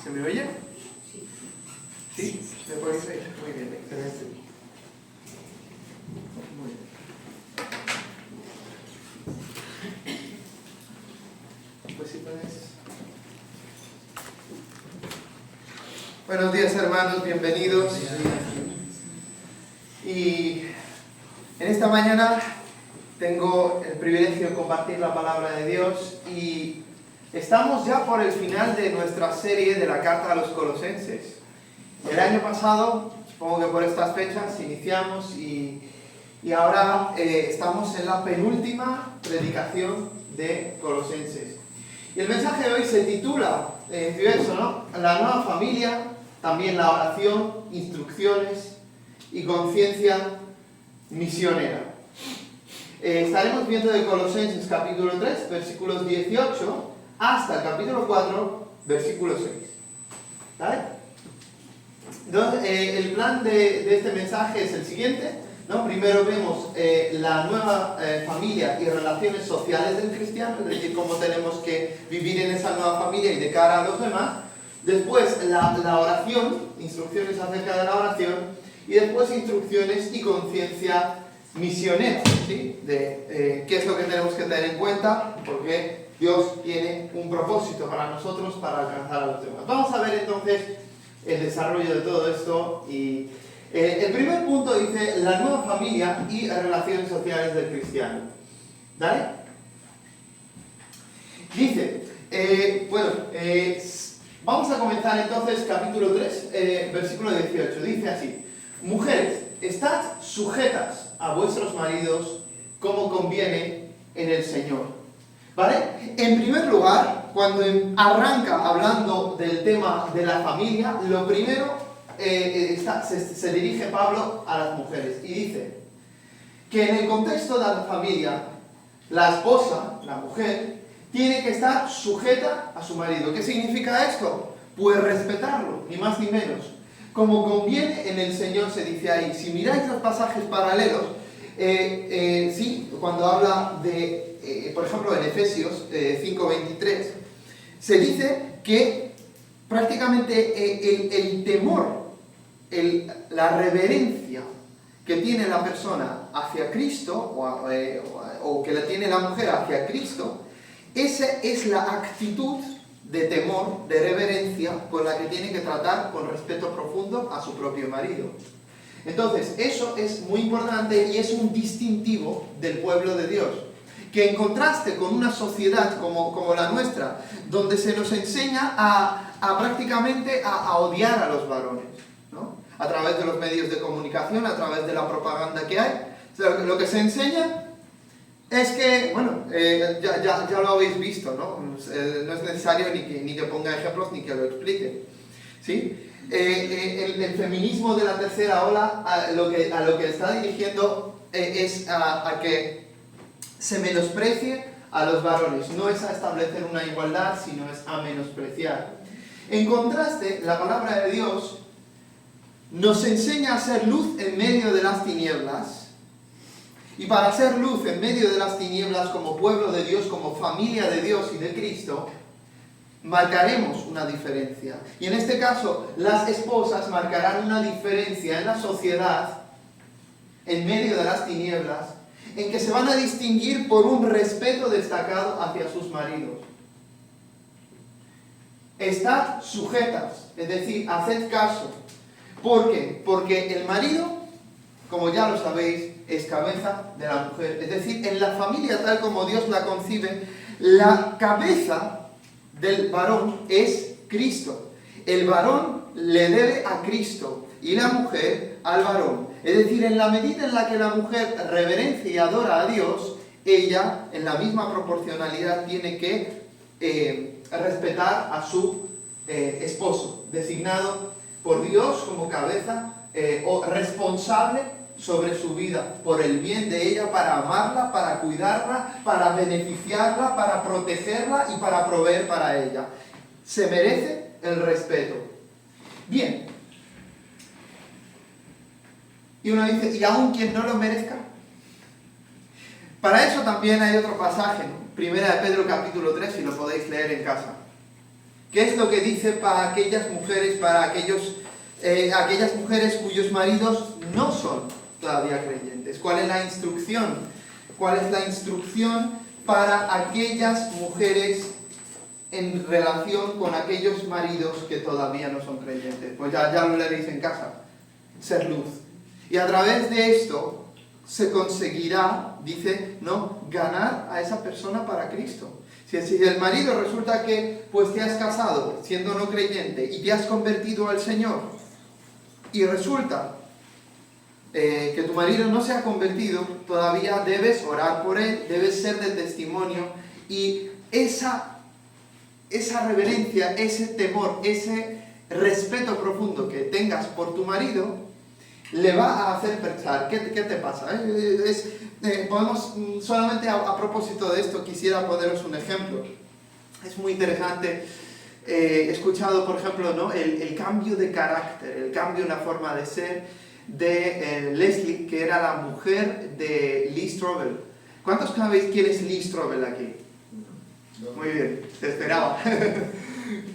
¿Se me oye? ¿Sí? ¿Me podéis oír? Muy bien, excelente. Muy bien. Pues si puedes. Buenos días, hermanos, bienvenidos. Y en esta mañana tengo el privilegio de compartir la palabra de Dios y estamos ya por el final de nuestra serie de la carta a los Colosenses. El año pasado, supongo que por estas fechas, iniciamos y ahora estamos en la penúltima predicación de Colosenses. Y el mensaje de hoy se titula, diverso, ¿no? La nueva familia, también la oración, instrucciones y conciencia misionera. Estaremos viendo de Colosenses capítulo 3, versículos 18, hasta el capítulo 4, versículo 6. ¿Vale? Entonces, el plan de este mensaje es el siguiente, ¿no? Primero vemos la nueva familia y relaciones sociales del cristiano, es decir, cómo tenemos que vivir en esa nueva familia y de cara a los demás. Después la oración, instrucciones acerca de la oración, y después instrucciones y conciencia misionera, ¿sí? De qué es lo que tenemos que tener en cuenta, porque Dios tiene un propósito para nosotros para alcanzar a los demás. Vamos a ver entonces el desarrollo de todo esto y el primer punto dice la nueva familia y relaciones sociales del cristiano. ¿Vale? Dice, vamos a comenzar entonces capítulo 3, versículo 18. Dice así: mujeres, estad sujetas a vuestros maridos como conviene en el Señor. ¿Vale? En primer lugar, cuando arranca hablando del tema de la familia, lo primero se dirige Pablo a las mujeres y dice que en el contexto de la familia, la esposa, la mujer, tiene que estar sujeta a su marido. ¿Qué significa esto? Pues respetarlo, ni más ni menos. Como conviene en el Señor, se dice ahí. Si miráis los pasajes paralelos, sí, cuando habla de, por ejemplo, en Efesios 5:23, se dice que prácticamente el temor, la reverencia que tiene la persona hacia Cristo, o que la tiene la mujer hacia Cristo, esa es la actitud de temor, de reverencia, con la que tiene que tratar con respeto profundo a su propio marido. Entonces, eso es muy importante y es un distintivo del pueblo de Dios, que en contraste con una sociedad como la nuestra, donde se nos enseña prácticamente a odiar a los varones, ¿no? A través de los medios de comunicación, a través de la propaganda que hay. O sea, lo que se enseña es que, bueno, ya lo habéis visto, ¿no? No es necesario ni que ponga ejemplos ni que lo explique, ¿sí? El feminismo de la tercera ola a lo que está dirigiendo es a que se menosprecie a los varones. No es a establecer una igualdad, sino es a menospreciar. En contraste, la palabra de Dios nos enseña a ser luz en medio de las tinieblas. Y para ser luz en medio de las tinieblas, como pueblo de Dios, como familia de Dios y de Cristo, marcaremos una diferencia. Y en este caso, las esposas marcarán una diferencia en la sociedad, en medio de las tinieblas, en que se van a distinguir por un respeto destacado hacia sus maridos. Estad sujetas, es decir, haced caso. ¿Por qué? Porque el marido, como ya lo sabéis, es cabeza de la mujer. Es decir, en la familia tal como Dios la concibe, la cabeza del varón es Cristo. El varón le debe a Cristo y la mujer al varón. Es decir, en la medida en la que la mujer reverencia y adora a Dios, ella, en la misma proporcionalidad, tiene que respetar a su esposo, designado por Dios como cabeza o responsable sobre su vida, por el bien de ella, para amarla, para cuidarla, para beneficiarla, para protegerla y para proveer para ella. Se merece el respeto. Bien. Y uno dice, ¿y aún quien no lo merezca? Para eso también hay otro pasaje, ¿no? Primera de Pedro capítulo 3, si lo podéis leer en casa. ¿Qué es lo que dice para aquellas mujeres, aquellas mujeres cuyos maridos no son todavía creyentes? ¿Cuál es la instrucción? ¿Cuál es la instrucción para aquellas mujeres en relación con aquellos maridos que todavía no son creyentes? Pues ya lo leeréis en casa. Ser luz. Y a través de esto se conseguirá, dice, ¿no?, ganar a esa persona para Cristo. Si el marido resulta que pues te has casado siendo no creyente y te has convertido al Señor, y resulta que tu marido no se ha convertido, todavía debes orar por él, debes ser de testimonio, y esa reverencia, ese temor, ese respeto profundo que tengas por tu marido, le va a hacer pensar, ¿qué te pasa? Podemos, solamente a propósito de esto, quisiera poneros un ejemplo. Es muy interesante. He escuchado, por ejemplo, ¿no?, el cambio de carácter, el cambio en la forma de ser de Leslie, que era la mujer de Lee Strobel. ¿Cuántos sabéis quién es Lee Strobel aquí? No. Muy bien, te esperaba.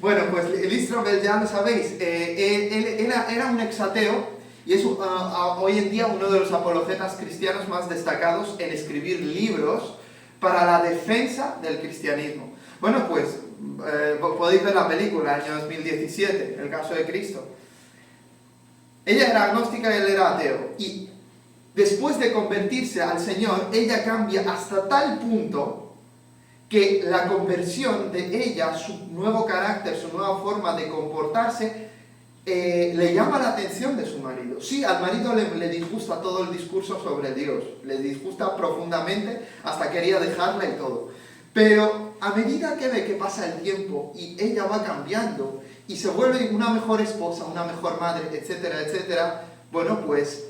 Bueno, pues Lee Strobel ya lo sabéis. Él era un exateo. Y es hoy en día uno de los apologetas cristianos más destacados en escribir libros para la defensa del cristianismo. Bueno, pues podéis ver la película, año 2017, El caso de Cristo. Ella era agnóstica y él era ateo. Y después de convertirse al Señor, ella cambia hasta tal punto que la conversión de ella, su nuevo carácter, su nueva forma de comportarse, le llama la atención de su marido. Sí, al marido le disgusta todo el discurso sobre Dios, le disgusta profundamente, hasta quería dejarla y todo. Pero a medida que ve que pasa el tiempo y ella va cambiando y se vuelve una mejor esposa, una mejor madre, etcétera, etcétera, bueno, pues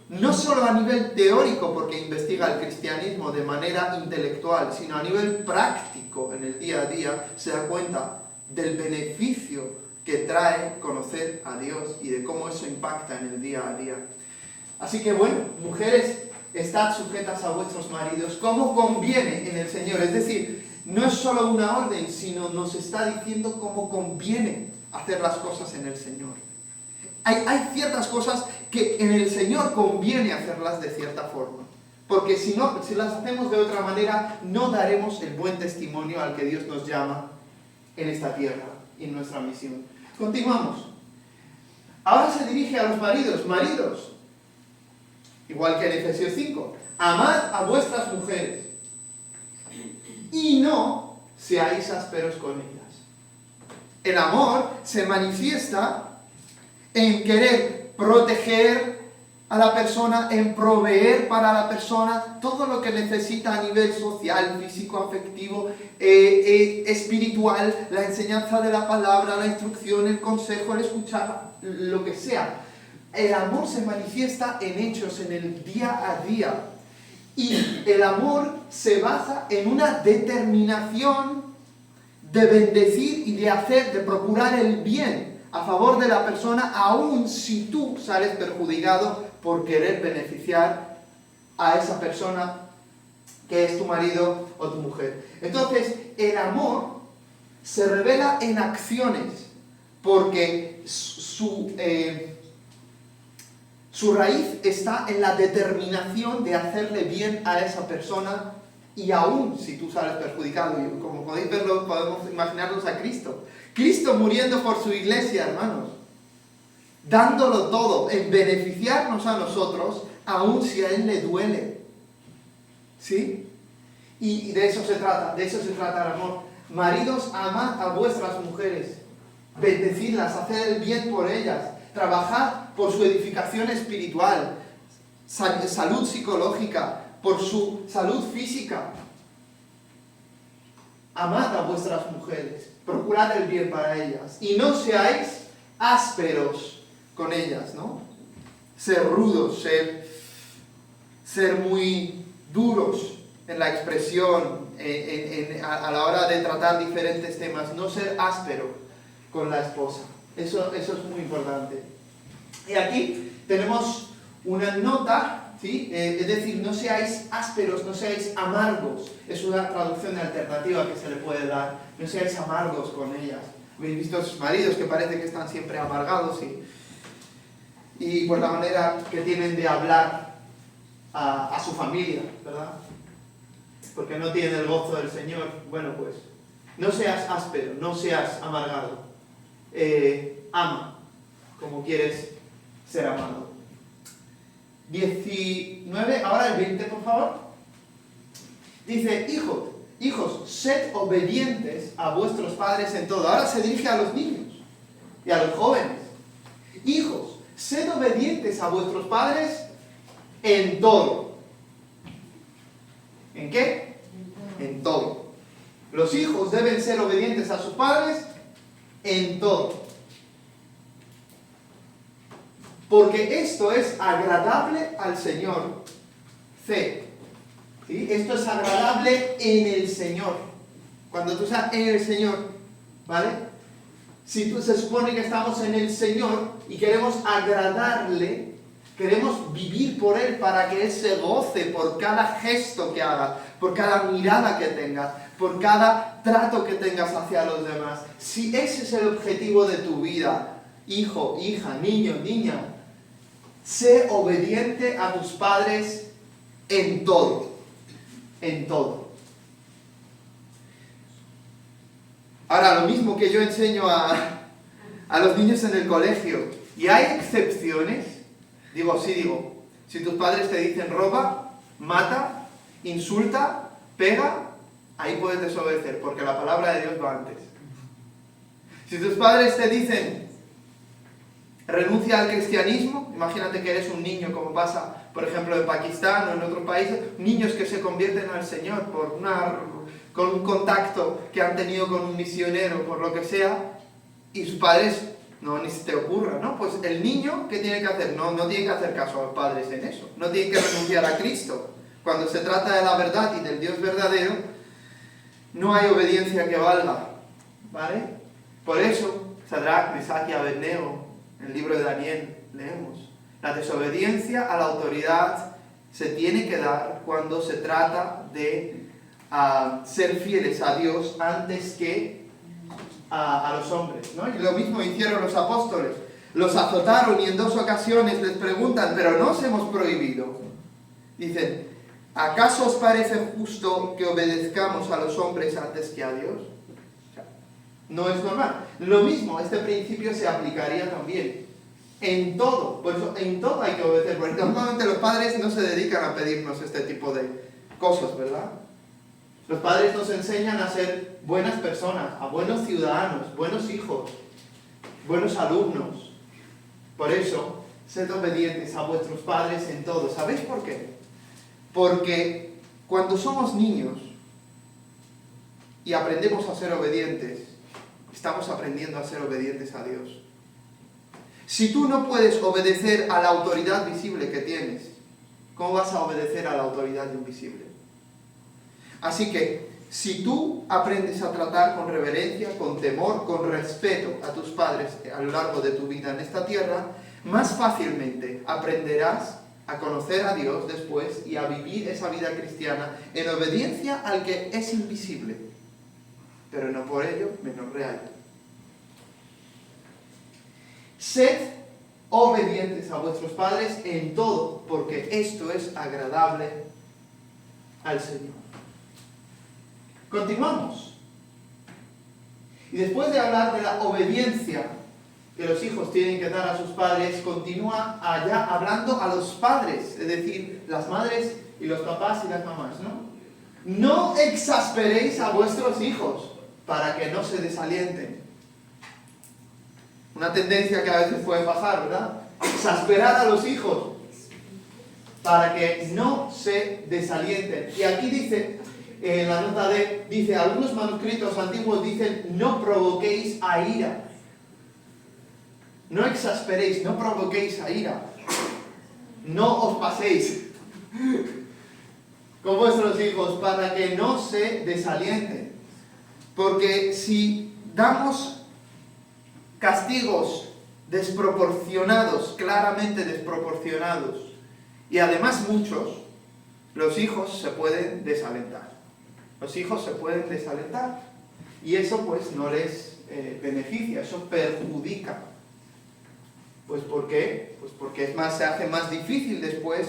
no solo a nivel teórico, porque investiga el cristianismo de manera intelectual, sino a nivel práctico en el día a día, se da cuenta del beneficio que trae conocer a Dios y de cómo eso impacta en el día a día. Así que bueno, mujeres, estad sujetas a vuestros maridos como conviene en el Señor. Es decir, no es solo una orden, sino nos está diciendo cómo conviene hacer las cosas en el Señor. Hay ciertas cosas que en el Señor conviene hacerlas de cierta forma. Porque si las hacemos de otra manera, no daremos el buen testimonio al que Dios nos llama en esta tierra y en nuestra misión. Continuamos. Ahora se dirige a los maridos. Maridos, igual que en Efesios 5, amad a vuestras mujeres y no seáis ásperos con ellas. El amor se manifiesta en querer proteger a la persona, en proveer para la persona todo lo que necesita a nivel social, físico, afectivo, espiritual, la enseñanza de la palabra, la instrucción, el consejo, el escuchar, lo que sea. El amor se manifiesta en hechos, en el día a día. Y el amor se basa en una determinación de bendecir y de hacer, de procurar el bien a favor de la persona, aun si tú sales perjudicado por querer beneficiar a esa persona que es tu marido o tu mujer. Entonces, el amor se revela en acciones, porque su raíz está en la determinación de hacerle bien a esa persona, y aún si tú sales perjudicado. Y como podéis verlo, podemos imaginarnos a Cristo. Cristo muriendo por su iglesia, hermanos, dándolo todo en beneficiarnos a nosotros, aun si a Él le duele. ¿Sí? Y de eso se trata el amor. Maridos, amad a vuestras mujeres, bendecirlas, hacer el bien por ellas, trabajad por su edificación espiritual, salud psicológica, por su salud física. Amad a vuestras mujeres, procurad el bien para ellas, y no seáis ásperos con ellas, ¿no? Ser rudos, ser muy duros en la expresión, a la hora de tratar diferentes temas, no ser áspero con la esposa. Eso es muy importante. Y aquí tenemos una nota, ¿sí? Es decir, no seáis ásperos, no seáis amargos. Es una traducción alternativa que se le puede dar. No seáis amargos con ellas. Habéis visto a sus maridos que parece que están siempre amargados y por la manera que tienen de hablar a su familia, ¿verdad? Porque no tienen el gozo del Señor. Bueno, pues no seas áspero, no seas amargado. Ama como quieres ser amado. 19, ahora el 20, por favor. Dice, hijos, sed obedientes a vuestros padres en todo. Ahora se dirige a los niños y a los jóvenes. Hijos, sed obedientes a vuestros padres en todo. ¿En qué? En todo. Los hijos deben ser obedientes a sus padres en todo. Porque esto es agradable al Señor. C. ¿Sí? Esto es agradable en el Señor. Cuando tú estás en el Señor, ¿vale? Si tú, se supone que estamos en el Señor y queremos agradarle, queremos vivir por Él para que Él se goce por cada gesto que hagas, por cada mirada que tengas, por cada trato que tengas hacia los demás. Si ese es el objetivo de tu vida, hijo, hija, niño, niña, sé obediente a tus padres en todo. En todo. Ahora, lo mismo que yo enseño a los niños en el colegio, y hay excepciones, digo, si tus padres te dicen roba, mata, insulta, pega, ahí puedes desobedecer, porque la palabra de Dios va antes. Si tus padres te dicen renuncia al cristianismo, imagínate que eres un niño, como pasa, por ejemplo, en Pakistán o en otros países, niños que se convierten al Señor con un contacto que han tenido con un misionero, por lo que sea, y sus padres, no, ni se te ocurra, ¿no? Pues el niño, ¿qué tiene que hacer? No tiene que hacer caso a los padres en eso, no tiene que renunciar a Cristo. Cuando se trata de la verdad y del Dios verdadero, no hay obediencia que valga, ¿vale? Por eso, Sadrach, Mesach y Abednego, en el libro de Daniel, leemos, la desobediencia a la autoridad se tiene que dar cuando se trata de ser fieles a Dios antes que a los hombres, ¿no? Y lo mismo hicieron los apóstoles. Los azotaron y en 2 ocasiones les preguntan, pero no os hemos prohibido. Dicen, ¿acaso os parece justo que obedezcamos a los hombres antes que a Dios? O sea, no es normal. Lo mismo, este principio se aplicaría también en todo. Por eso, en todo hay que obedecer. Porque normalmente los padres no se dedican a pedirnos este tipo de cosas, ¿verdad? Los padres nos enseñan a ser buenas personas, a buenos ciudadanos, buenos hijos, buenos alumnos. Por eso, sed obedientes a vuestros padres en todo. ¿Sabéis por qué? Porque cuando somos niños y aprendemos a ser obedientes, estamos aprendiendo a ser obedientes a Dios. Si tú no puedes obedecer a la autoridad visible que tienes, ¿cómo vas a obedecer a la autoridad invisible? Así que, si tú aprendes a tratar con reverencia, con temor, con respeto a tus padres a lo largo de tu vida en esta tierra, más fácilmente aprenderás a conocer a Dios después y a vivir esa vida cristiana en obediencia al que es invisible, pero no por ello menos real. Sed obedientes a vuestros padres en todo, porque esto es agradable al Señor. Continuamos. Y después de hablar de la obediencia que los hijos tienen que dar a sus padres, continúa allá hablando a los padres, es decir, las madres y los papás y las mamás, ¿no? No exasperéis a vuestros hijos para que no se desalienten. Una tendencia que a veces puede pasar, ¿verdad? Exasperar a los hijos para que no se desalienten. Y aquí dice, en la nota D, dice, algunos manuscritos antiguos dicen, no provoquéis a ira. No exasperéis, no provoquéis a ira. No os paséis con vuestros hijos para que no se desalienten. Porque si damos castigos desproporcionados, claramente desproporcionados, y además muchos, los hijos se pueden desalentar. Los hijos se pueden desalentar. Y eso pues no les beneficia, eso perjudica. Pues ¿por qué? Pues porque se hace más difícil después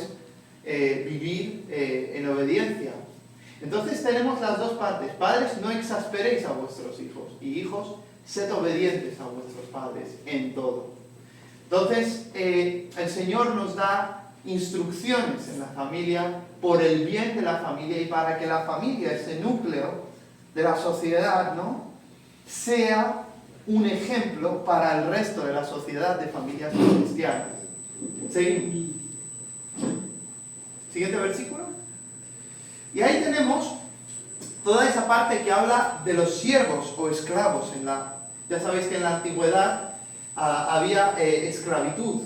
vivir en obediencia. Entonces tenemos las dos partes. Padres, no exasperéis a vuestros hijos. Y hijos, sed obedientes a vuestros padres en todo. Entonces, el Señor nos da instrucciones en la familia por el bien de la familia y para que la familia, ese núcleo de la sociedad, ¿no?, sea un ejemplo para el resto de la sociedad de familias cristianas. Seguimos. Siguiente versículo. Y ahí tenemos toda esa parte que habla de los siervos o esclavos. Ya sabéis que en la antigüedad había esclavitud,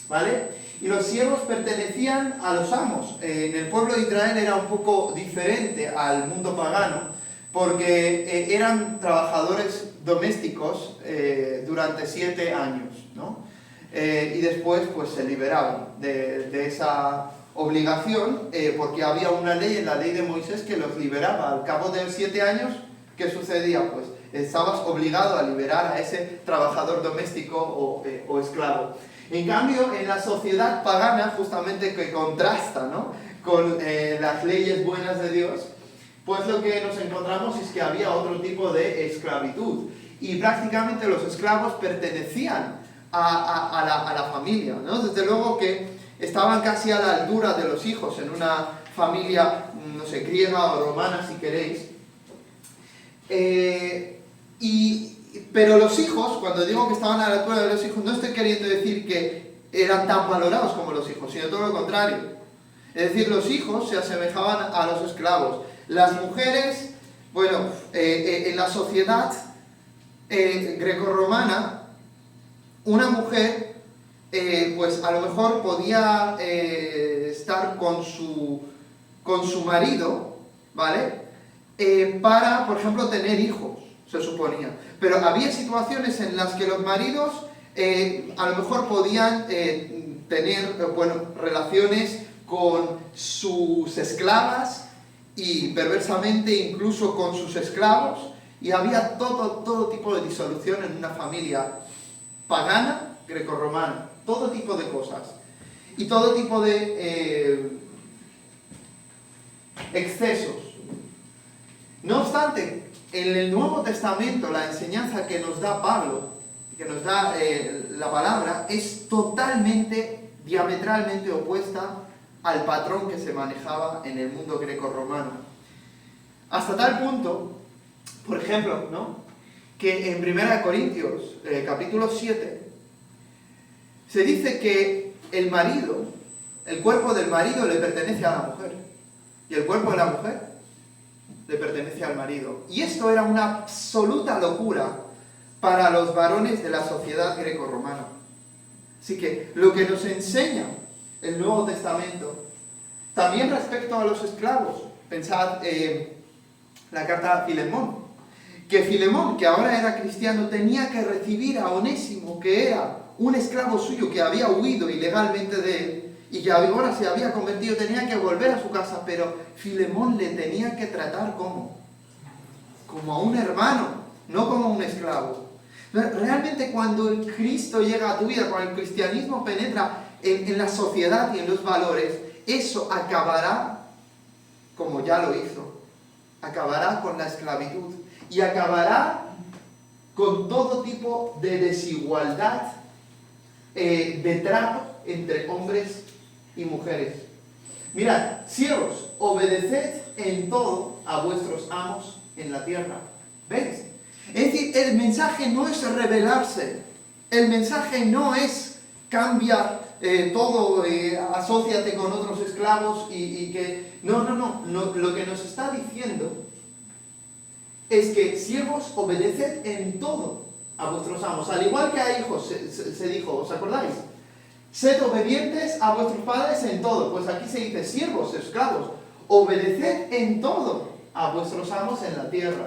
¿vale? Y los siervos pertenecían a los amos. En el pueblo de Israel era un poco diferente al mundo pagano, porque eran trabajadores domésticos durante 7 años, ¿no? Y después pues se liberaban de esa obligación, porque había una ley en la ley de Moisés que los liberaba. Al cabo de 7 años, ¿qué sucedía? Pues estabas obligado a liberar a ese trabajador doméstico o esclavo. En cambio, en la sociedad pagana, justamente que contrasta, ¿no?, con las leyes buenas de Dios, pues lo que nos encontramos es que había otro tipo de esclavitud. Y prácticamente los esclavos pertenecían a la familia, ¿no? Desde luego que estaban casi a la altura de los hijos en una familia, no sé, griega o romana, si queréis. Pero los hijos, cuando digo que estaban a la altura de los hijos, no estoy queriendo decir que eran tan valorados como los hijos, sino todo lo contrario. Es decir, los hijos se asemejaban a los esclavos. Las mujeres, bueno, en la sociedad grecorromana, una mujer, pues a lo mejor podía estar con su marido, ¿vale? Para, por ejemplo, tener hijos, se suponía. Pero había situaciones en las que los maridos a lo mejor podían tener, relaciones con sus esclavas y perversamente incluso con sus esclavos, y había todo tipo de disolución en una familia pagana, grecorromana, todo tipo de cosas y todo tipo de excesos. No obstante, en el Nuevo Testamento la enseñanza que nos da Pablo, que nos da la palabra, es totalmente, diametralmente opuesta al patrón que se manejaba en el mundo grecorromano. Hasta tal punto, por ejemplo, ¿no?, que en 1 Corintios, capítulo 7, se dice que el cuerpo del marido le pertenece a la mujer, y el cuerpo de la mujer le pertenece al marido. Y esto era una absoluta locura para los varones de la sociedad grecorromana. Así que lo que nos enseña el Nuevo Testamento, también respecto a los esclavos, pensad la carta a Filemón, que Filemón, que ahora era cristiano, tenía que recibir a Onésimo, que era un esclavo suyo que había huido ilegalmente de él y que ahora se había convertido, tenía que volver a su casa, pero Filemón le tenía que tratar como a un hermano, no como un esclavo. Realmente cuando el Cristo llega a tu vida, cuando el cristianismo penetra en la sociedad y en los valores, eso acabará, como ya lo hizo, acabará con la esclavitud y acabará con todo tipo de desigualdad de trato entre hombres y mujeres. Mirad, siervos, obedeced en todo a vuestros amos en la tierra. ¿Veis? Es decir, el mensaje no es rebelarse, el mensaje no es cambiar todo, asóciate con otros esclavos y que... No, lo que nos está diciendo es que siervos, obedeced en todo a vuestros amos. Al igual que a hijos se dijo, ¿os acordáis? Sed obedientes a vuestros padres en todo. Pues aquí se dice, siervos, esclavos, obedeced en todo a vuestros amos en la tierra.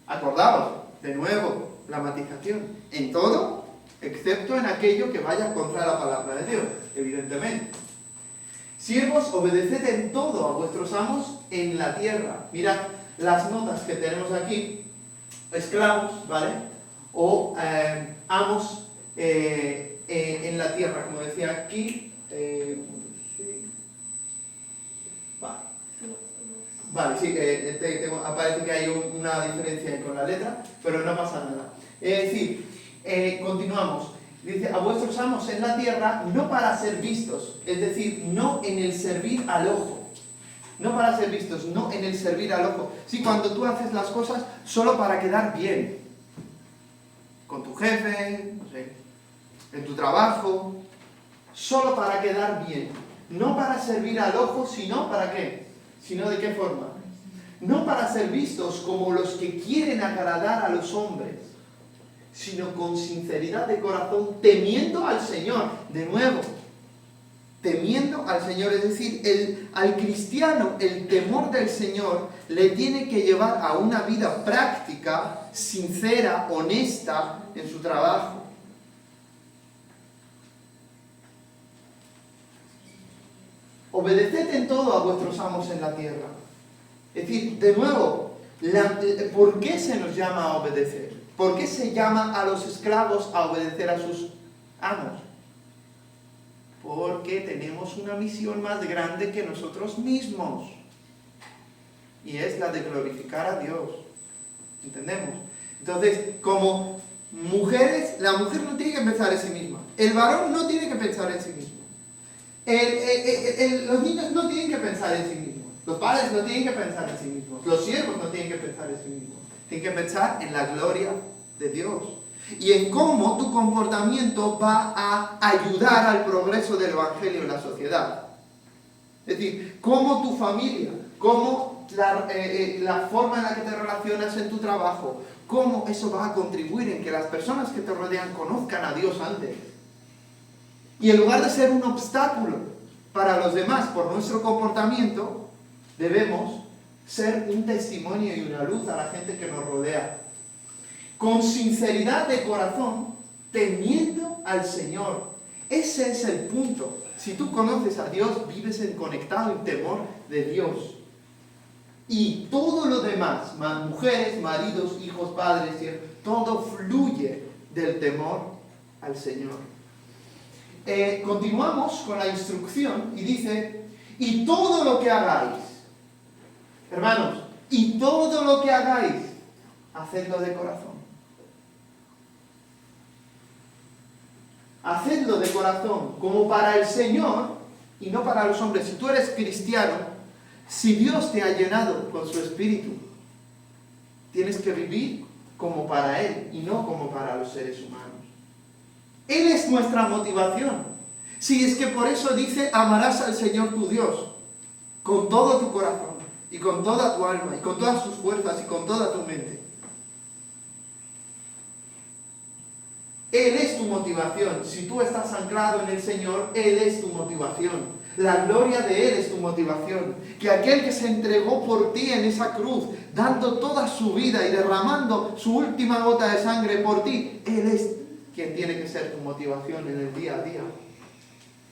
Acordaos, de nuevo, la matización. En todo, excepto en aquello que vaya contra la palabra de Dios, evidentemente. Siervos, obedeced en todo a vuestros amos en la tierra. Mirad las notas que tenemos aquí. esclavos, ¿vale? O amos en la tierra, como decía aquí. Sí. Vale, sí, aparece que hay una diferencia con la letra, pero no pasa nada. Es decir, continuamos. Dice, a vuestros amos en la tierra, no para ser vistos, es decir, no en el servir al ojo. No para ser vistos, no en el servir al ojo. Sí, cuando tú haces las cosas solo para quedar bien. Con tu jefe, no sé, en tu trabajo, solo para quedar bien. No para servir al ojo, sino ¿para qué? Sino ¿de qué forma? No para ser vistos como los que quieren agradar a los hombres, sino con sinceridad de corazón, temiendo al Señor. De nuevo, temiendo al Señor, es decir, al cristiano el temor del Señor le tiene que llevar a una vida práctica, sincera, honesta en su trabajo. Obedeced en todo a vuestros amos en la tierra. Es decir, de nuevo, ¿por qué se nos llama a obedecer? ¿Por qué se llama a los esclavos a obedecer a sus amos? Porque tenemos una misión más grande que nosotros mismos. Y es la de glorificar a Dios. ¿Entendemos? Entonces, como mujeres, la mujer no tiene que pensar en sí misma. El varón no tiene que pensar en sí mismo. Los niños no tienen que pensar en sí mismos. Los padres no tienen que pensar en sí mismos. Los siervos no tienen que pensar en sí mismos. Tienen que pensar en la gloria de Dios. Y en cómo tu comportamiento va a ayudar al progreso del Evangelio en la sociedad. Es decir, cómo tu familia, cómo la forma en la que te relacionas en tu trabajo, cómo eso va a contribuir en que las personas que te rodean conozcan a Dios antes. Y en lugar de ser un obstáculo para los demás por nuestro comportamiento, debemos ser un testimonio y una luz a la gente que nos rodea. Con sinceridad de corazón, temiendo al Señor. Ese es el punto. Si tú conoces a Dios, vives conectado en temor de Dios. Y todo lo demás, mujeres, maridos, hijos, padres, todo fluye del temor al Señor. Continuamos con la instrucción y dice, y todo lo que hagáis, hermanos, y todo lo que hagáis, hacedlo de corazón. Hacedlo de corazón, como para el Señor y no para los hombres. Si tú eres cristiano, si Dios te ha llenado con su Espíritu, tienes que vivir como para Él y no como para los seres humanos. Él es nuestra motivación. Si es que por eso dice, amarás al Señor tu Dios con todo tu corazón y con toda tu alma y con todas tus fuerzas y con toda tu mente. Él es tu motivación. Si tú estás anclado en el Señor, Él es tu motivación. La gloria de Él es tu motivación. Que aquel que se entregó por ti en esa cruz, dando toda su vida y derramando su última gota de sangre por ti, Él es quien tiene que ser tu motivación en el día a día.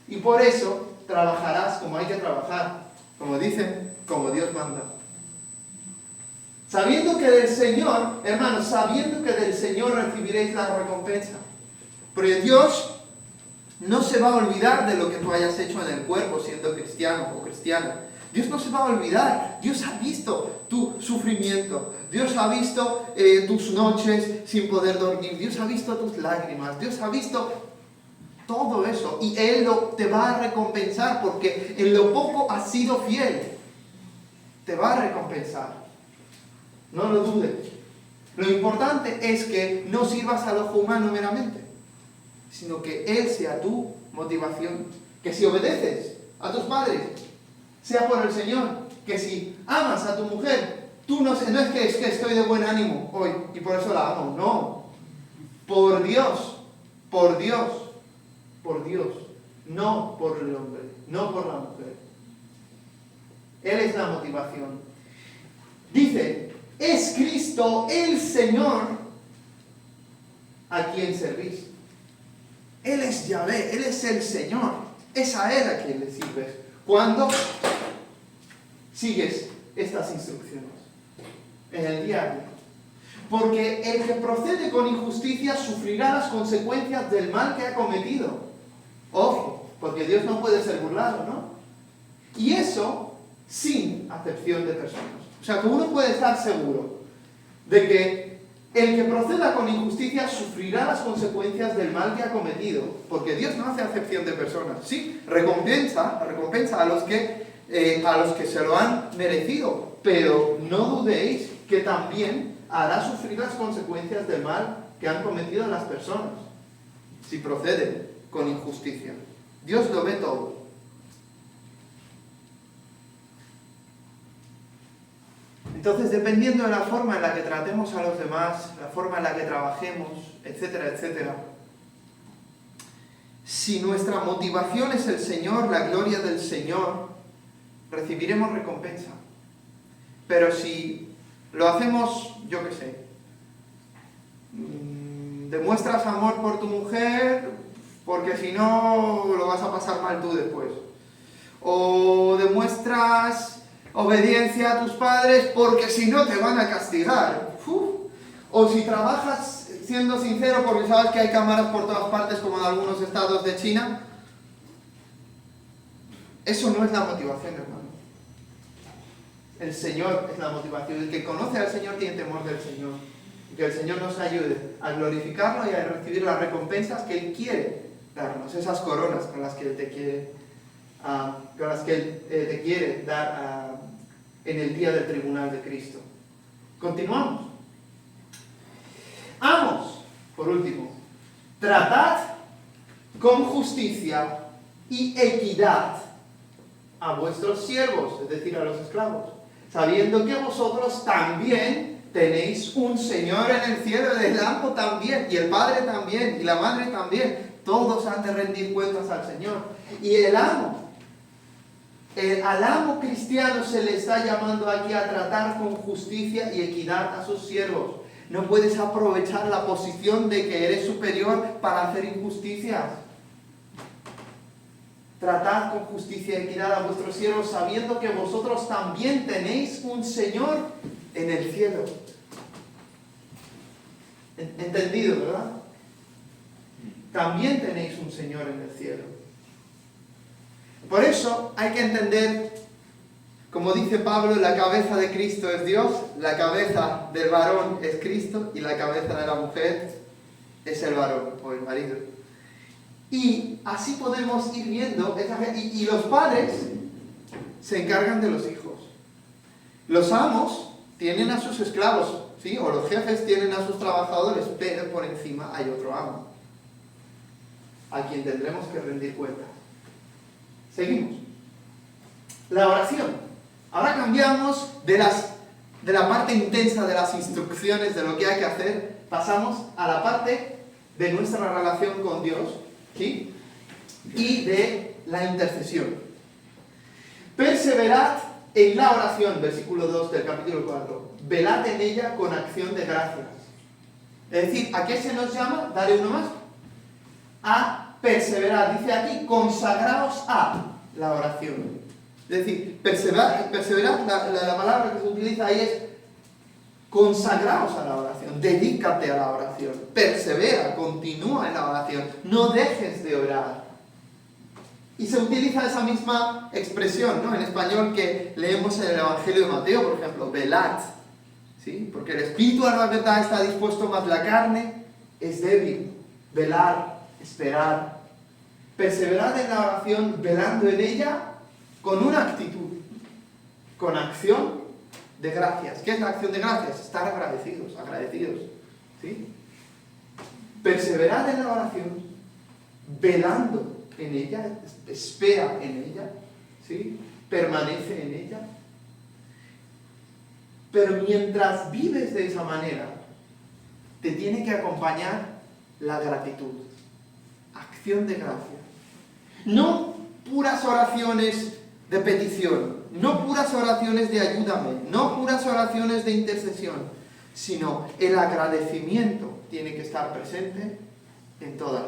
Y por eso trabajarás como hay que trabajar, como dicen, como Dios manda. Sabiendo que del Señor, hermanos, sabiendo que del Señor recibiréis la recompensa. Porque Dios no se va a olvidar de lo que tú hayas hecho en el cuerpo siendo cristiano o cristiana. Dios no se va a olvidar. Dios ha visto tu sufrimiento. Dios ha visto tus noches sin poder dormir. Dios ha visto tus lágrimas. Dios ha visto todo eso. Y Él te va a recompensar porque en lo poco has sido fiel. Te va a recompensar. No lo dudes. Lo importante es que no sirvas al ojo humano meramente, sino que Él sea tu motivación. Que si obedeces a tus padres, sea por el Señor. Que si amas a tu mujer, tú no es que estoy de buen ánimo hoy y por eso la amo. No. Por Dios. Por Dios. Por Dios. No por el hombre. No por la mujer. Él es la motivación. Dice, es Cristo el Señor a quien servís. Él es Yahvé, Él es el Señor. Es a Él a quien le sirves. Cuando sigues estas instrucciones en el día a día. Porque el que procede con injusticia sufrirá las consecuencias del mal que ha cometido. Ojo, porque Dios no puede ser burlado, ¿no? Y eso sin acepción de personas. O sea, que uno puede estar seguro de que el que proceda con injusticia sufrirá las consecuencias del mal que ha cometido, porque Dios no hace acepción de personas. Sí, recompensa a los que se lo han merecido, pero no dudéis que también hará sufrir las consecuencias del mal que han cometido las personas, si proceden con injusticia. Dios lo ve todo. Entonces, dependiendo de la forma en la que tratemos a los demás, la forma en la que trabajemos, etcétera, etcétera, si nuestra motivación es el Señor, la gloria del Señor, recibiremos recompensa. Pero si lo hacemos, yo qué sé, demuestras amor por tu mujer, porque si no lo vas a pasar mal tú después. O demuestras obediencia a tus padres porque si no te van a castigar. O si trabajas siendo sincero porque sabes que hay cámaras por todas partes como en algunos estados de China. Eso no es la motivación, hermano. El Señor es la motivación. El que conoce al Señor tiene temor del Señor. Y que el Señor nos ayude a glorificarlo y a recibir las recompensas que Él quiere darnos. Esas coronas con las que Él te quiere dar en el día del tribunal de Cristo. Continuamos. Amos, por último, tratad con justicia y equidad a vuestros siervos, es decir, a los esclavos, sabiendo que vosotros también tenéis un Señor en el cielo, el amo también, y el padre también, y la madre también. Todos han de rendir cuentas al Señor. Y al amo cristiano se le está llamando aquí a tratar con justicia y equidad a sus siervos. No puedes aprovechar la posición de que eres superior para hacer injusticias. Tratad con justicia y equidad a vuestros siervos, sabiendo que vosotros también tenéis un Señor en el cielo. ¿Entendido, verdad? También tenéis un Señor en el cielo. Por eso hay que entender, como dice Pablo, la cabeza de Cristo es Dios, la cabeza del varón es Cristo y la cabeza de la mujer es el varón o el marido. Y así podemos ir viendo, y los padres se encargan de los hijos. Los amos tienen a sus esclavos, ¿sí? O los jefes tienen a sus trabajadores, pero por encima hay otro amo, a quien tendremos que rendir cuentas. Seguimos. La oración. Ahora cambiamos de la parte intensa de las instrucciones de lo que hay que hacer, pasamos a la parte de nuestra relación con Dios, ¿sí? Y de la intercesión. Perseverad en la oración, versículo 2 del capítulo 4. Velad en ella con acción de gracias. Es decir, ¿a qué se nos llama? Daré uno más. A perseverar, dice aquí, consagraos a la oración. Es decir, perseverar, la palabra que se utiliza ahí es consagraos a la oración, dedícate a la oración, persevera, continúa en la oración, no dejes de orar. Y se utiliza esa misma expresión, ¿no? En español que leemos en el Evangelio de Mateo, por ejemplo, velad, ¿sí? Porque el espíritu a la verdad está dispuesto, mas la carne es débil. Velar, esperar, perseverad en la oración, velando en ella con una actitud, con acción de gracias. ¿Qué es la acción de gracias? Estar agradecidos, ¿sí? Perseverad en la oración, velando en ella, espera en ella, ¿sí? Permanece en ella. Pero mientras vives de esa manera, te tiene que acompañar la gratitud, acción de gracias. No puras oraciones de petición, no puras oraciones de ayúdame, no puras oraciones de intercesión, sino el agradecimiento tiene que estar presente en todas.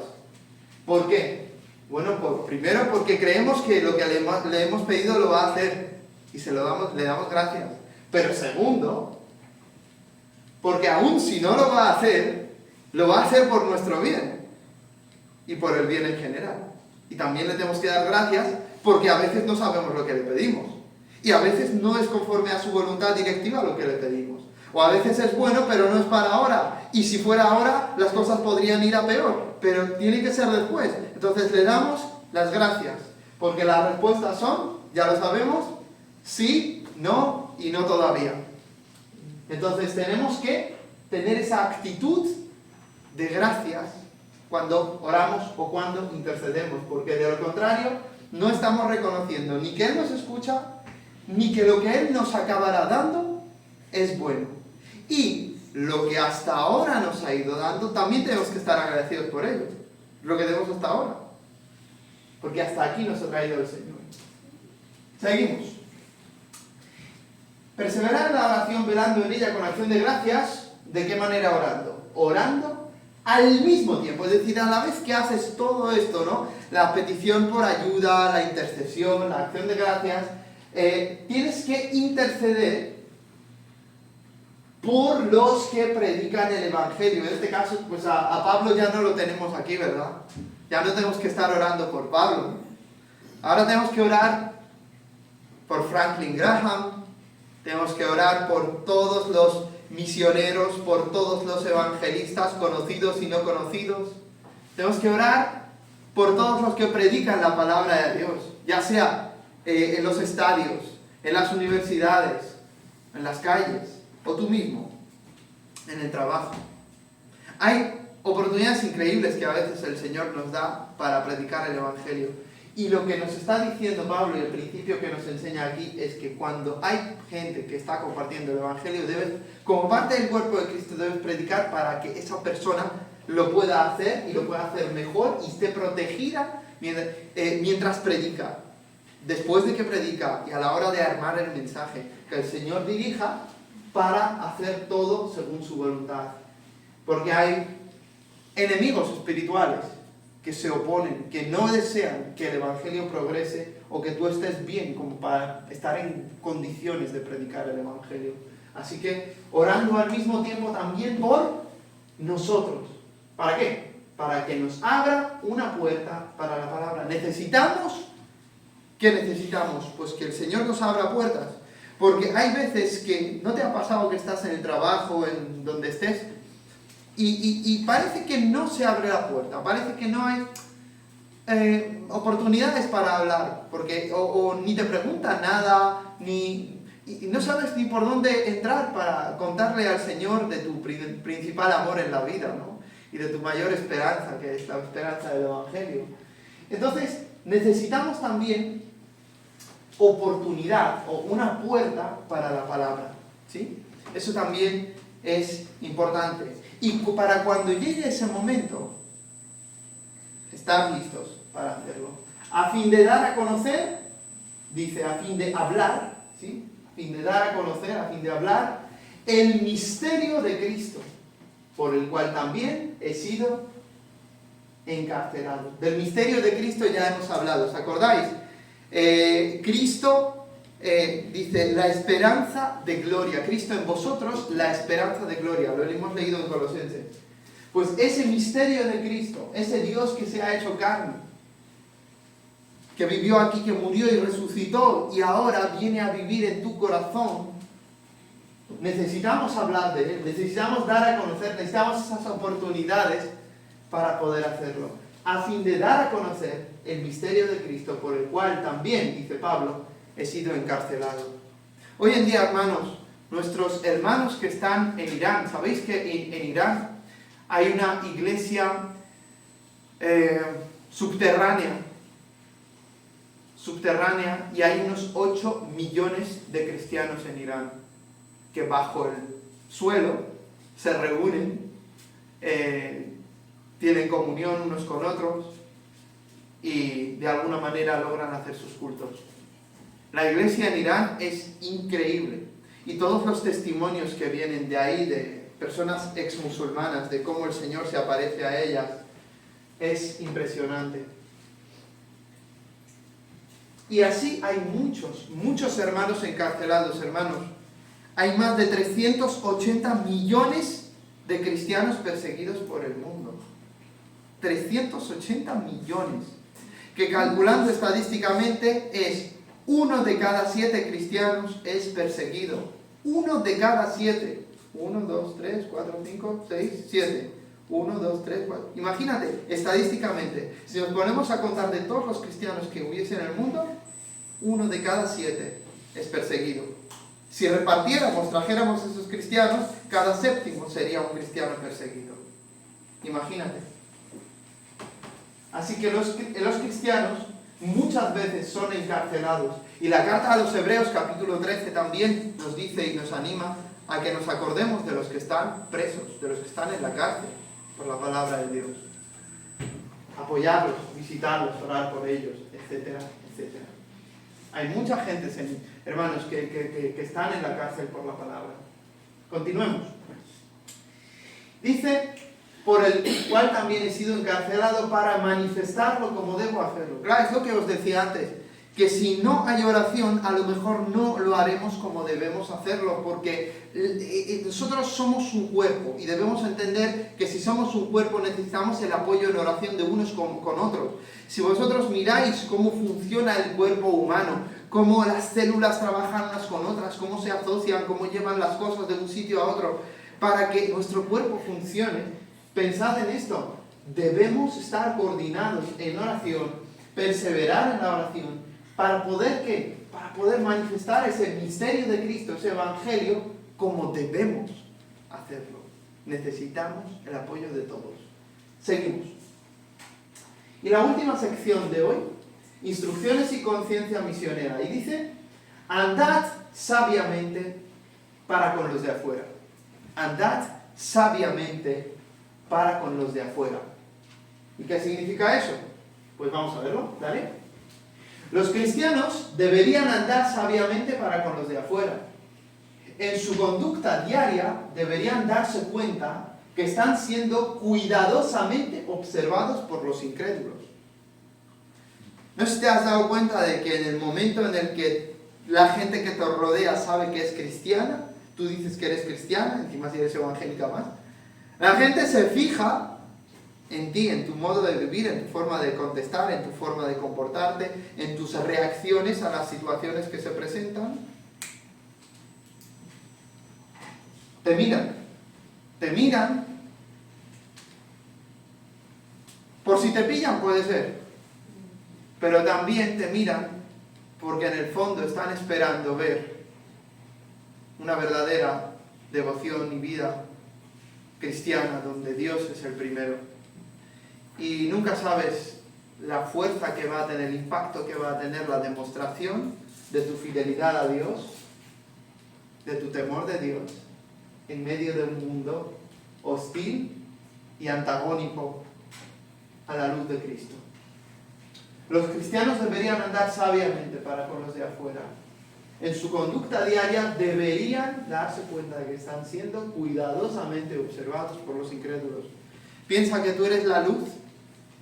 ¿Por qué? Bueno, primero porque creemos que lo que le hemos pedido lo va a hacer y le damos gracias. Pero segundo, Porque aun si no lo va a hacer por nuestro bien y por el bien en general. Y también le tenemos que dar gracias porque a veces no sabemos lo que le pedimos. Y a veces no es conforme a su voluntad directiva lo que le pedimos. O a veces es bueno, pero no es para ahora. Y si fuera ahora, las cosas podrían ir a peor. Pero tiene que ser después. Entonces le damos las gracias. Porque las respuestas son, ya lo sabemos, sí, no y no todavía. Entonces tenemos que tener esa actitud de gracias cuando oramos o cuando intercedemos. Porque de lo contrario, no estamos reconociendo ni que Él nos escucha, ni que lo que Él nos acabará dando es bueno. Y lo que hasta ahora nos ha ido dando, también tenemos que estar agradecidos por ello. Lo que tenemos hasta ahora. Porque hasta aquí nos ha traído el Señor. Seguimos. Perseverar en la oración, velando en ella con acción de gracias. ¿De qué manera orando? Orando al mismo tiempo. Es decir, a la vez que haces todo esto, ¿no? La petición por ayuda, la intercesión, la acción de gracias, tienes que interceder por los que predican el Evangelio. En este caso, pues a Pablo ya no lo tenemos aquí, ¿verdad? Ya no tenemos que estar orando por Pablo. Ahora tenemos que orar por Franklin Graham, tenemos que orar por todos los misioneros, por todos los evangelistas conocidos y no conocidos. Tenemos que orar por todos los que predican la palabra de Dios, ya sea en los estadios, en las universidades, en las calles, o tú mismo, en el trabajo. Hay oportunidades increíbles que a veces el Señor nos da para predicar el Evangelio. Y lo que nos está diciendo Pablo y el principio que nos enseña aquí es que cuando hay gente que está compartiendo el Evangelio, como parte del cuerpo de Cristo, debes predicar para que esa persona lo pueda hacer y lo pueda hacer mejor y esté protegida mientras predica. Después de que predica y a la hora de armar el mensaje, que el Señor dirija para hacer todo según su voluntad. Porque hay enemigos espirituales que se oponen, que no desean que el Evangelio progrese o que tú estés bien como para estar en condiciones de predicar el Evangelio. Así que orando al mismo tiempo también por nosotros. ¿Para qué? Para que nos abra una puerta para la palabra. ¿Qué necesitamos? Pues que el Señor nos abra puertas. Porque hay veces que, ¿no te ha pasado que estás en el trabajo, en donde estés, y parece que no se abre la puerta, parece que no hay oportunidades para hablar, porque o ni te preguntan nada, y no sabes ni por dónde entrar para contarle al Señor de tu principal amor en la vida, ¿no? Y de tu mayor esperanza, que es la esperanza del Evangelio. Entonces, necesitamos también oportunidad o una puerta para la palabra, ¿sí? Eso también es importante. Y para cuando llegue ese momento, estar listos para hacerlo. A fin de dar a conocer, dice, a fin de hablar, ¿sí? A fin de dar a conocer, a fin de hablar, el misterio de Cristo, por el cual también he sido encarcelado. Del misterio de Cristo ya hemos hablado, ¿os acordáis? Cristo dice, la esperanza de gloria. Cristo en vosotros, la esperanza de gloria. Lo hemos leído en Colosenses. Pues ese misterio de Cristo, ese Dios que se ha hecho carne, que vivió aquí, que murió y resucitó y ahora viene a vivir en tu corazón, necesitamos hablar de Él, necesitamos dar a conocer, necesitamos esas oportunidades para poder hacerlo, a fin de dar a conocer el misterio de Cristo, por el cual también, dice Pablo, he sido encarcelado. Hoy en día, hermanos, nuestros hermanos que están en Irán, ¿sabéis que en Irán hay una iglesia subterránea, y hay unos 8 millones de cristianos en Irán que bajo el suelo se reúnen, tienen comunión unos con otros y de alguna manera logran hacer sus cultos? La iglesia en Irán es increíble y todos los testimonios que vienen de ahí, de personas ex-musulmanas, de cómo el Señor se aparece a ellas, es impresionante. Y así hay muchos hermanos encarcelados, hermanos. hay más de 380 millones de cristianos perseguidos por el mundo. 380 millones. Que calculando estadísticamente es 1 de cada 7 cristianos es perseguido. 1 de cada 7. 1, 2, 3, 4, 5, 6, 7. 1, 2, 3, 4. Imagínate, estadísticamente, si nos ponemos a contar de todos los cristianos que hubiese en el mundo, 1 de cada 7 es perseguido. Si repartiéramos, trajéramos a esos cristianos, cada séptimo sería un cristiano perseguido. Imagínate. Así que los cristianos muchas veces son encarcelados. Y la carta a los Hebreos, capítulo 13, también nos dice y nos anima a que nos acordemos de los que están presos, de los que están en la cárcel, por la palabra de Dios. Apoyarlos, visitarlos, orar por ellos, etcétera, etcétera. Hay mucha gente, hermanos, que están en la cárcel por la palabra. Continuemos. Dice, por el cual también he sido encarcelado para manifestarlo como debo hacerlo. Claro, es lo que os decía antes, que si no hay oración, a lo mejor no lo haremos como debemos hacerlo, porque nosotros somos un cuerpo y debemos entender que si somos un cuerpo necesitamos el apoyo en oración de unos con otros. Si vosotros miráis cómo funciona el cuerpo humano, cómo las células trabajan unas con otras, cómo se asocian, cómo llevan las cosas de un sitio a otro, para que nuestro cuerpo funcione, pensad en esto, debemos estar coordinados en oración, perseverar en la oración, para poder ¿qué? Para poder manifestar ese misterio de Cristo, ese evangelio, como debemos hacerlo. Necesitamos el apoyo de todos. Seguimos. Y la última sección de hoy, instrucciones y conciencia misionera. Y dice, andad sabiamente para con los de afuera. Andad sabiamente para con los de afuera. ¿Y qué significa eso? Pues vamos a verlo, ¿vale? Los cristianos deberían andar sabiamente para con los de afuera. En su conducta diaria deberían darse cuenta que están siendo cuidadosamente observados por los incrédulos. ¿No sé si te has dado cuenta de que en el momento en el que la gente que te rodea sabe que es cristiana, tú dices que eres cristiana, encima si eres evangélica más, la gente se fija en ti, en tu modo de vivir, en tu forma de contestar, en tu forma de comportarte, en tus reacciones a las situaciones que se presentan. Te miran, por si te pillan puede ser, pero también te miran porque en el fondo están esperando ver una verdadera devoción y vida cristiana donde Dios es el primero. Y nunca sabes la fuerza que va a tener, el impacto que va a tener la demostración de tu fidelidad a Dios, de tu temor de Dios, en medio de un mundo hostil y antagónico a la luz de Cristo. Los cristianos deberían andar sabiamente para con los de afuera. En su conducta diaria deberían darse cuenta de que están siendo cuidadosamente observados por los incrédulos. Piensa que tú eres la luz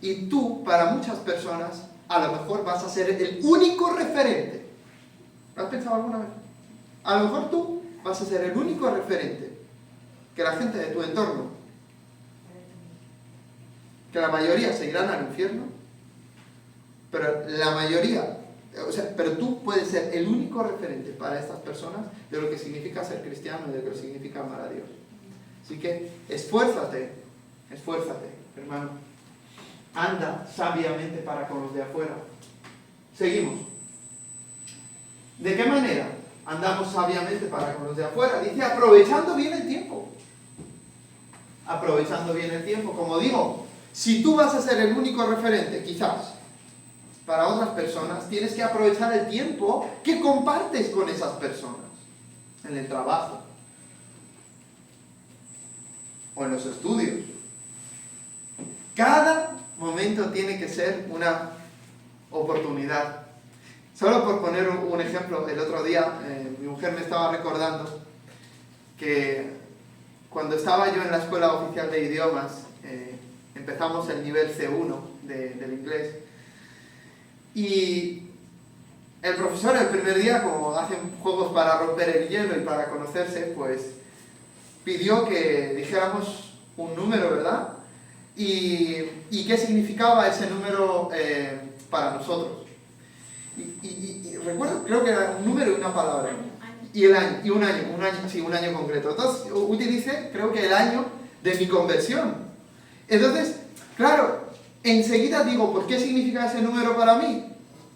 y tú, para muchas personas, a lo mejor vas a ser el único referente. ¿Lo has pensado alguna vez? A lo mejor tú vas a ser el único referente que la gente de tu entorno, que la mayoría se irán al infierno, pero la mayoría, pero tú puedes ser el único referente para estas personas de lo que significa ser cristiano y de lo que significa amar a Dios. Así que esfuérzate, hermano. Anda sabiamente para con los de afuera. Seguimos. ¿De qué manera andamos sabiamente para con los de afuera? Dice, aprovechando bien el tiempo. Aprovechando bien el tiempo. Como digo, si tú vas a ser el único referente, quizás, para otras personas, tienes que aprovechar el tiempo que compartes con esas personas. En el trabajo. O en los estudios. Cada momento tiene que ser una oportunidad. Solo por poner un ejemplo, el otro día mi mujer me estaba recordando que cuando estaba yo en la escuela oficial de idiomas, empezamos el nivel C1 del inglés, y el profesor el primer día, como hacen juegos para romper el hielo y para conocerse, pues pidió que dijéramos un número, ¿verdad? Y qué significaba ese número para nosotros. Y recuerdo, creo que era un número y una palabra. Y el año, y un año, sí, un año concreto. Entonces utilicé, creo que el año de mi conversión. Entonces, claro, enseguida digo, ¿por qué significa ese número para mí?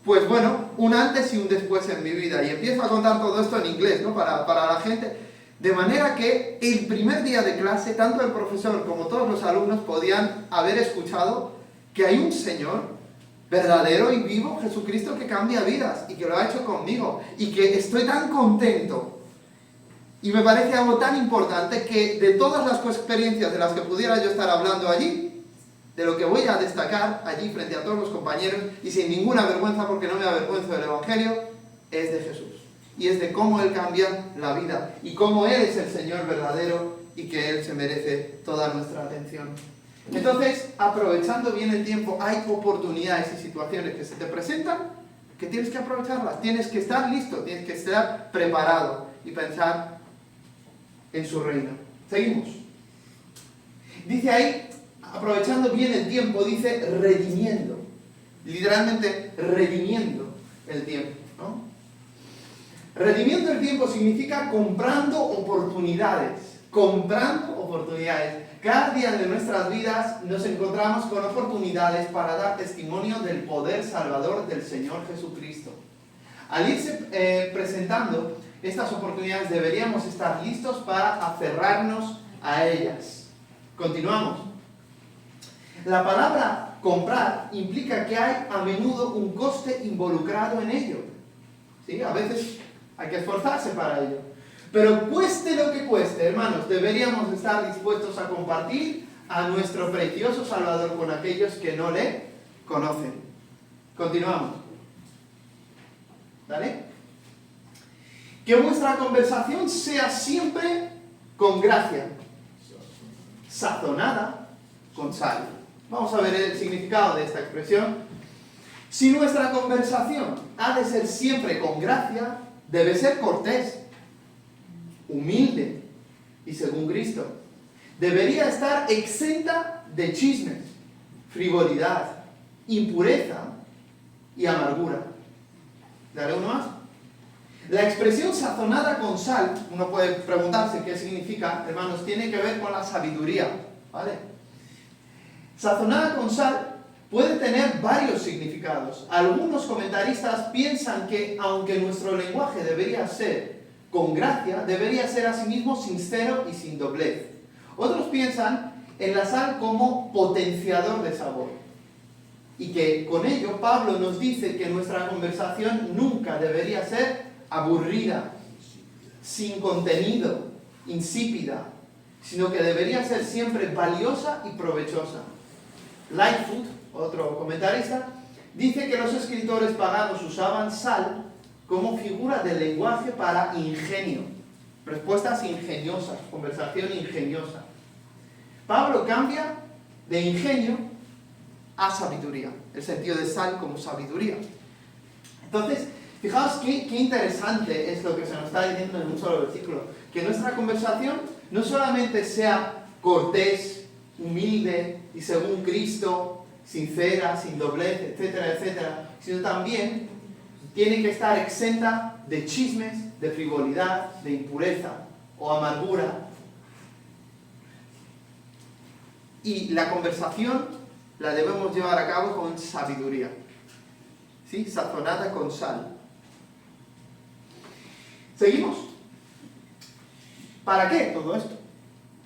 Pues bueno, un antes y un después en mi vida. Y empiezo a contar todo esto en inglés, ¿no? Para la gente. De manera que el primer día de clase, tanto el profesor como todos los alumnos podían haber escuchado que hay un Señor verdadero y vivo, Jesucristo, que cambia vidas y que lo ha hecho conmigo. Y que estoy tan contento. Y me parece algo tan importante que de todas las experiencias de las que pudiera yo estar hablando allí, de lo que voy a destacar allí frente a todos los compañeros, y sin ninguna vergüenza, porque no me avergüenzo del Evangelio, es de Jesús. Y es de cómo Él cambia la vida, y cómo Él es el Señor verdadero, y que Él se merece toda nuestra atención. Entonces, aprovechando bien el tiempo, hay oportunidades y situaciones que se te presentan, que tienes que aprovecharlas, tienes que estar listo, tienes que estar preparado, y pensar en su reino. Seguimos. Dice ahí, aprovechando bien el tiempo, dice redimiendo. Literalmente, redimiendo el tiempo, ¿no? Redimiendo el tiempo significa comprando oportunidades. Comprando oportunidades. Cada día de nuestras vidas nos encontramos con oportunidades para dar testimonio del poder salvador del Señor Jesucristo. Al irse presentando estas oportunidades, deberíamos estar listos para aferrarnos a ellas. Continuamos. La palabra comprar implica que hay a menudo un coste involucrado en ello. ¿Sí? A veces hay que esforzarse para ello. Pero cueste lo que cueste, hermanos, deberíamos estar dispuestos a compartir a nuestro precioso Salvador con aquellos que no le conocen. Continuamos. ¿Vale? Que vuestra conversación sea siempre con gracia, sazonada con sal. Vamos a ver el significado de esta expresión. Si nuestra conversación ha de ser siempre con gracia, debe ser cortés, humilde y según Cristo. Debería estar exenta de chismes, frivolidad, impureza y amargura. ¿Daré uno más? La expresión sazonada con sal, uno puede preguntarse qué significa, hermanos, tiene que ver con la sabiduría, ¿vale? Sazonada con sal puede tener varios significados. Algunos comentaristas piensan que, aunque nuestro lenguaje debería ser con gracia, debería ser asimismo sincero y sin doblez. Otros piensan en la sal como potenciador de sabor. Y que con ello Pablo nos dice que nuestra conversación nunca debería ser aburrida, sin contenido, insípida, sino que debería ser siempre valiosa y provechosa. Lightfoot, otro comentarista, dice que los escritores paganos usaban sal como figura del lenguaje para ingenio, respuestas ingeniosas, conversación ingeniosa. Pablo cambia de ingenio a sabiduría, el sentido de sal como sabiduría. Entonces, fijaos qué interesante es lo que se nos está diciendo en un solo versículo, que nuestra conversación no solamente sea cortés, humilde y según Cristo, sincera, sin doblez, etcétera, etcétera, sino también tiene que estar exenta de chismes, de frivolidad, de impureza o amargura. Y la conversación la debemos llevar a cabo con sabiduría, ¿sí? Sazonada con sal. ¿Seguimos? ¿Para qué todo esto?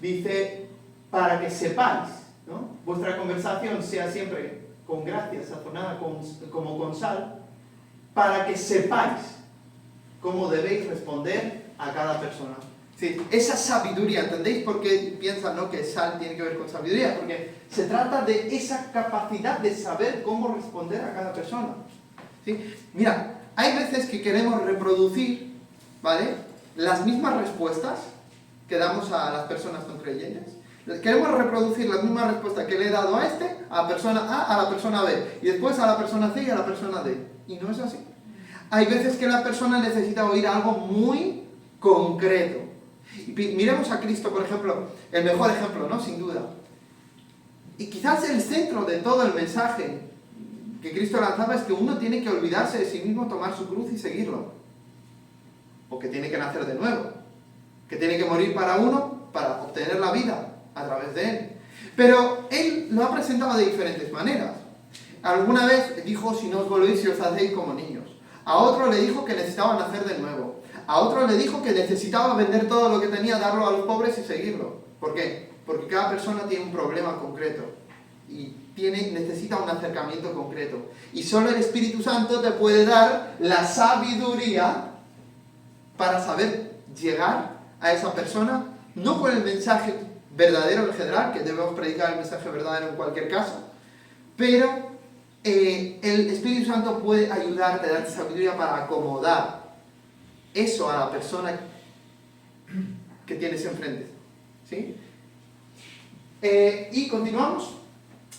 Dice, para que sepáis, ¿no? Vuestra conversación sea siempre con gracia, sazonada como con sal, para que sepáis cómo debéis responder a cada persona. Sí, esa sabiduría, ¿entendéis por qué piensan, ¿no?, que sal tiene que ver con sabiduría? Porque se trata de esa capacidad de saber cómo responder a cada persona. ¿Sí? Mira, hay veces que queremos reproducir, ¿vale?, las mismas respuestas que damos a las personas no creyentes. Queremos reproducir la misma respuesta que le he dado a la persona A, a la persona B, y después a la persona C y a la persona D. Y no es así. Hay veces que la persona necesita oír algo muy concreto. Y miremos a Cristo, por ejemplo, el mejor ejemplo, ¿no? Sin duda. Y quizás el centro de todo el mensaje que Cristo lanzaba es que uno tiene que olvidarse de sí mismo, tomar su cruz y seguirlo. O que tiene que nacer de nuevo. Que tiene que morir para uno para obtener la vida a través de él. Pero él lo ha presentado de diferentes maneras. Alguna vez dijo, si no os volvéis y os hacéis como niños. A otro le dijo que necesitaba nacer de nuevo. A otro le dijo que necesitaba vender todo lo que tenía, darlo a los pobres y seguirlo. ¿Por qué? Porque cada persona tiene un problema concreto y necesita un acercamiento concreto. Y solo el Espíritu Santo te puede dar la sabiduría para saber llegar a esa persona, no con el mensaje verdadero en general, que debemos predicar el mensaje verdadero en cualquier caso, pero el Espíritu Santo puede ayudarte, darte sabiduría para acomodar eso a la persona que tienes enfrente. ¿Sí? Y continuamos.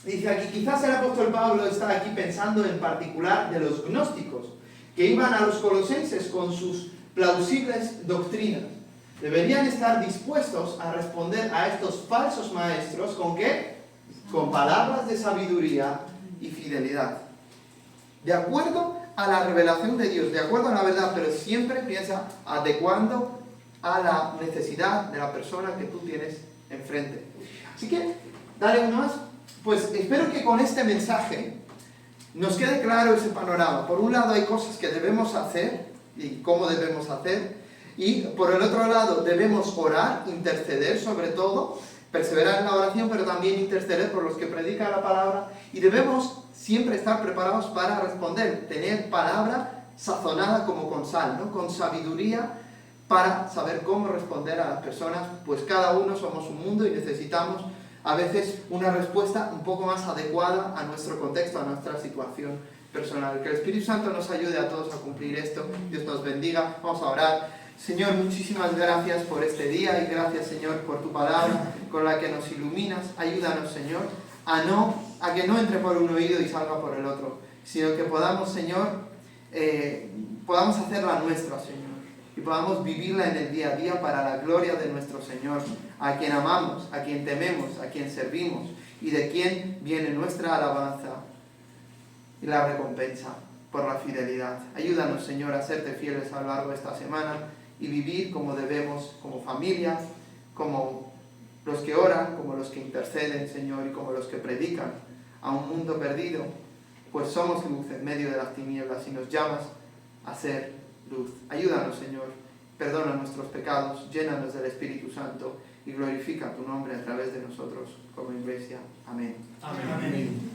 Dice aquí, quizás el apóstol Pablo está aquí pensando en particular de los gnósticos, que iban a los colosenses con sus plausibles doctrinas. Deberían estar dispuestos a responder a estos falsos maestros, ¿con qué? Con palabras de sabiduría y fidelidad. De acuerdo a la revelación de Dios, de acuerdo a la verdad, pero siempre piensa adecuando a la necesidad de la persona que tú tienes enfrente. Así que, dale uno más. Pues espero que con este mensaje nos quede claro ese panorama. Por un lado hay cosas que debemos hacer y cómo debemos hacer, y por el otro lado debemos orar, interceder sobre todo, perseverar en la oración, pero también interceder por los que predican la palabra, y debemos siempre estar preparados para responder, tener palabra sazonada como con sal, ¿no? Con sabiduría para saber cómo responder a las personas, pues cada uno somos un mundo y necesitamos a veces una respuesta un poco más adecuada a nuestro contexto, a nuestra situación personal. Que el Espíritu Santo nos ayude a todos a cumplir esto. Dios nos bendiga. Vamos a orar. Señor, muchísimas gracias por este día y gracias, Señor, por tu palabra con la que nos iluminas. Ayúdanos, Señor, a que no entre por un oído y salga por el otro, sino que podamos, Señor, podamos hacerla nuestra, Señor, y podamos vivirla en el día a día para la gloria de nuestro Señor, a quien amamos, a quien tememos, a quien servimos y de quien viene nuestra alabanza y la recompensa por la fidelidad. Ayúdanos, Señor, a serte fieles a lo largo de esta semana y vivir como debemos, como familia, como los que oran, como los que interceden, Señor, y como los que predican a un mundo perdido, pues somos luz en medio de las tinieblas y nos llamas a ser luz. Ayúdanos, Señor, perdona nuestros pecados, llénanos del Espíritu Santo y glorifica tu nombre a través de nosotros como iglesia. Amén. Amén. Amén.